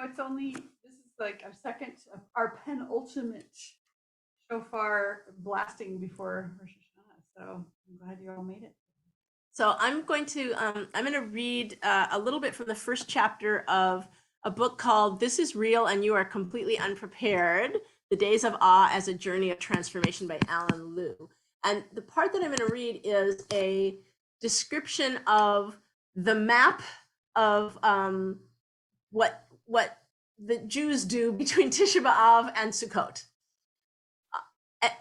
It's only, this is like our penultimate shofar blasting before Rosh Hashanah. So I'm glad you all made it. So I'm going to read a little bit from the first chapter of a book called This is Real and You Are Completely Unprepared, The Days of Awe as a Journey of Transformation by Alan Liu. And the part that I'm going to read is a description of the map of what the Jews do between Tisha B'Av and Sukkot.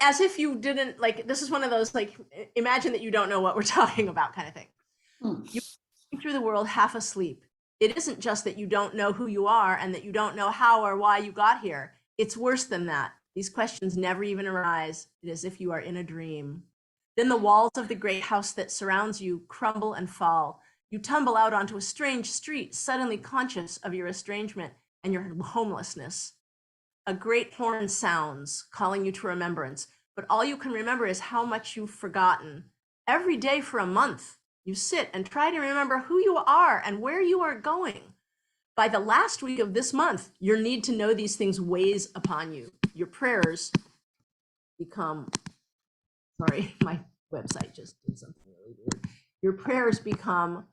As if you didn't, like, this is one of those, like, imagine that you don't know what we're talking about kind of thing. You're walking through the world half asleep. It isn't just that you don't know who you are and that you don't know how or why you got here. It's worse than that. These questions never even arise. It is as if you are in a dream. Then the walls of the great house that surrounds you crumble and fall. You tumble out onto a strange street, suddenly conscious of your estrangement and your homelessness. A great horn sounds, calling you to remembrance, but all you can remember is how much you've forgotten. Every day for a month, you sit and try to remember who you are and where you are going. By the last week of this month, your need to know these things weighs upon you. Your prayers become, sorry, my website just did something really weird. Your prayers become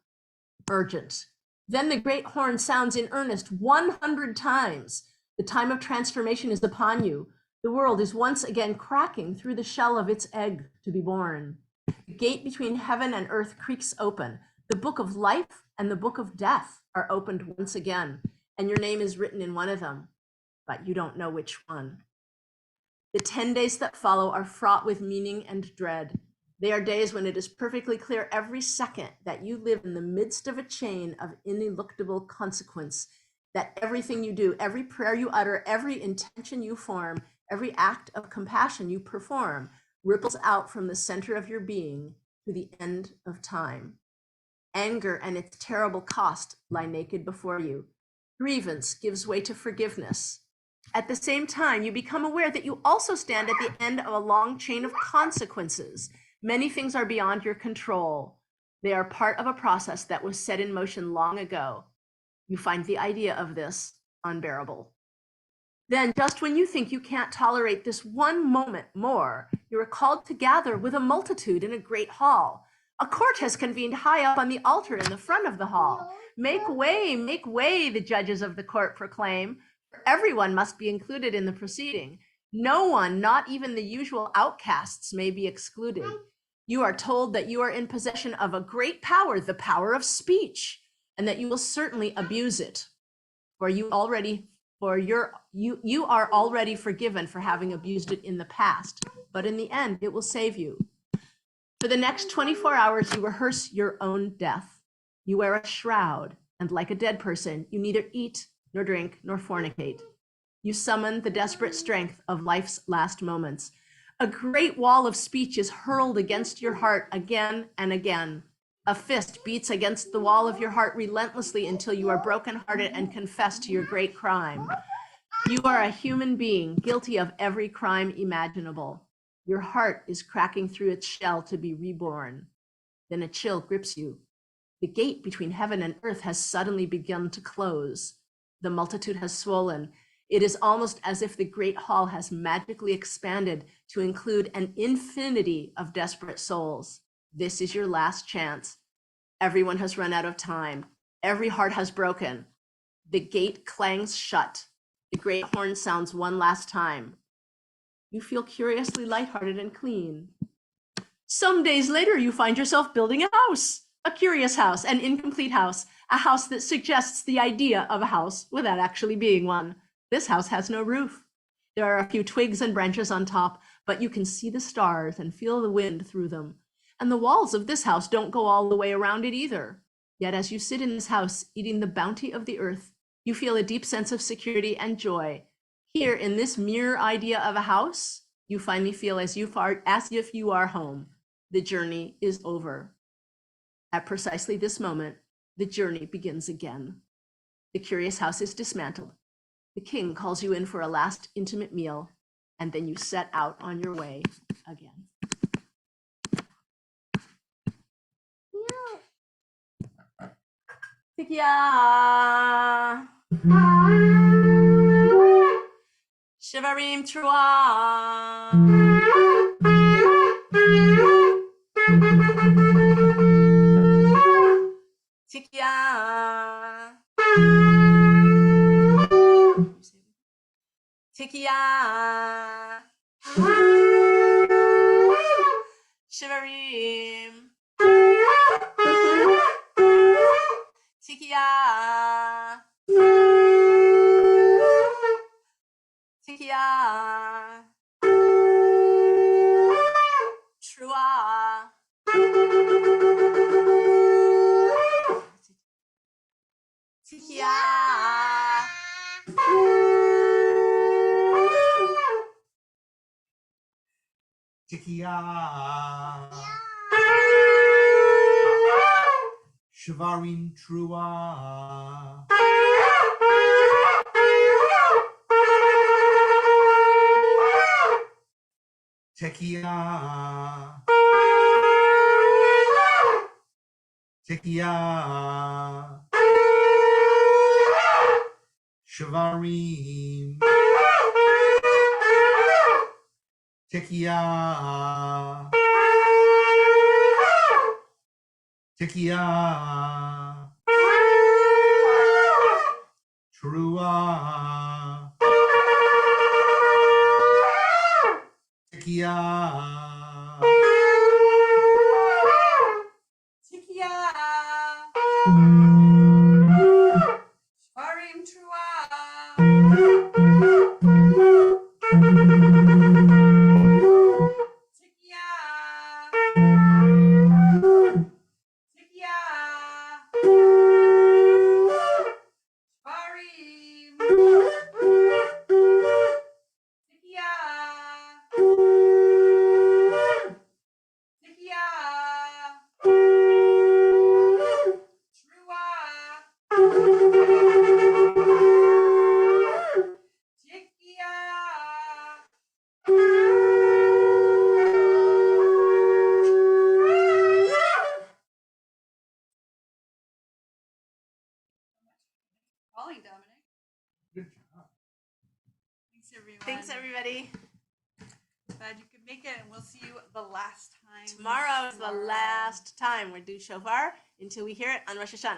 urgent. Then the great horn sounds in earnest 100 times. The time of transformation is upon you. The world is once again cracking through the shell of its egg to be born. The gate between heaven and earth creaks open. The book of life and the book of death are opened once again, and your name is written in one of them, but you don't know which one. The 10 days that follow are fraught with meaning and dread. They are days when it is perfectly clear every second that you live in the midst of a chain of ineluctable consequence, that everything you do, every prayer you utter, every intention you form, every act of compassion you perform ripples out from the center of your being to the end of time. Anger and its terrible cost lie naked before you. Grievance gives way to forgiveness. At the same time, you become aware that you also stand at the end of a long chain of consequences. Many things are beyond your control. They are part of a process that was set in motion long ago. You find the idea of this unbearable. Then, just when you think you can't tolerate this one moment more, you are called to gather with a multitude in a great hall. A court has convened high up on the altar in the front of the hall. Make way, the judges of the court proclaim, for everyone must be included in the proceeding. No one, not even the usual outcasts, may be excluded. You are told that you are in possession of a great power, the power of speech, and that you will certainly abuse it, for you are already forgiven for having abused it in the past, but in the end, it will save you. For the next 24 hours, you rehearse your own death. You wear a shroud, and like a dead person, you neither eat, nor drink, nor fornicate. You summon the desperate strength of life's last moments. A great wall of speech is hurled against your heart again and again. A fist beats against the wall of your heart relentlessly until you are brokenhearted and confess to your great crime. You are a human being guilty of every crime imaginable. Your heart is cracking through its shell to be reborn. Then a chill grips you. The gate between heaven and earth has suddenly begun to close. The multitude has swollen. It is almost as if the great hall has magically expanded to include an infinity of desperate souls. This is your last chance. Everyone has run out of time. Every heart has broken. The gate clangs shut. The great horn sounds one last time. You feel curiously lighthearted and clean. Some days later, you find yourself building a house, a curious house, an incomplete house, a house that suggests the idea of a house without actually being one. This house has no roof. There are a few twigs and branches on top, but you can see the stars and feel the wind through them. And the walls of this house don't go all the way around it either. Yet as you sit in this house, eating the bounty of the earth, you feel a deep sense of security and joy. Here in this mere idea of a house, you finally feel as if you are home. The journey is over. At precisely this moment, the journey begins again. The curious house is dismantled. The king calls you in for a last intimate meal, and then you set out on your way again. Tikia. Shivarim Trua. Tikya. Tikya. Shivarim. Tikya. Tikya. Trua. Tikya. Tikya. Shvarim Trua. Tikya. Tikya. Shvarim. Tikya. Tikya. Trua. Tikya. Tikya. Shvarim Trua. Tikya. Tikya. Shvarim. Tikya. Tikya. Trua. Tikya. Calling, Dominic. Good job. Thanks, everyone. Thanks, everybody. Glad you could make it, and we'll see you the last time. Tomorrow is the last time we do Shofar until we hear it on Rosh Hashanah.